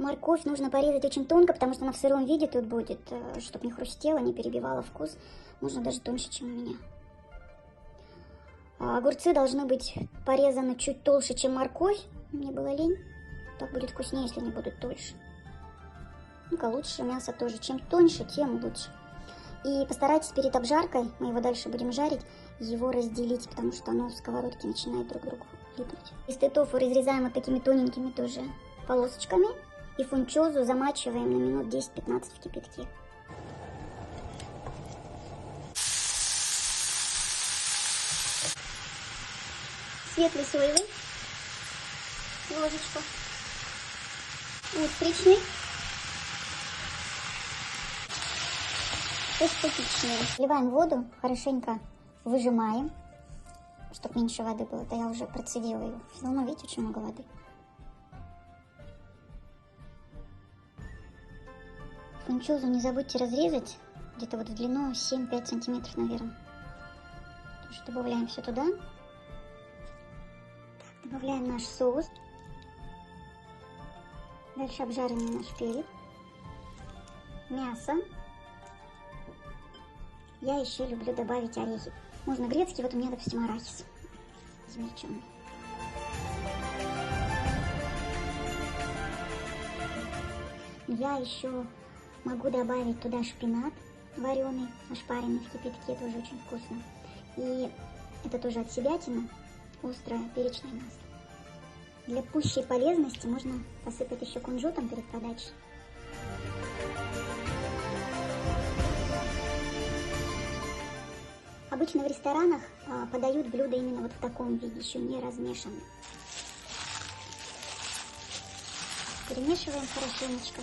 Морковь нужно порезать очень тонко, потому что она в сыром виде тут будет, чтобы не хрустела, не перебивала вкус. Нужно даже тоньше, чем у меня. Огурцы должны быть порезаны чуть толще, чем морковь. Мне было лень. Так будет вкуснее, если они будут тоньше. Ну-ка, лучше мясо тоже. Чем тоньше, тем лучше. И постарайтесь перед обжаркой, мы его дальше будем жарить, его разделить, потому что оно в сковородке начинает друг к другу липнуть. Листы тофу разрезаем вот такими тоненькими тоже полосочками. И фунчозу замачиваем на минут 10-15 в кипятке. Светлый соевый, ложечку, устричный, эстетичный. Сливаем воду, хорошенько выжимаем, чтобы меньше воды было. Это я уже процедила ее. Все равно, видите, очень много воды. Фунчозу не забудьте разрезать, где-то вот в длину 7-5 сантиметров, наверное. Тоже добавляем все туда. Добавляем наш соус. Дальше обжаренный наш перец. Мясо. Я еще люблю добавить орехи. Можно грецкий, вот у меня, допустим, арахис измельченный. Я еще могу добавить туда шпинат вареный, ошпаренный в кипятке, тоже очень вкусно. И это тоже от себятины. Острое перечное масло. Для пущей полезности можно посыпать еще кунжутом перед подачей. Обычно в ресторанах подают блюда именно вот в таком виде, еще не размешанные. Перемешиваем хорошенечко.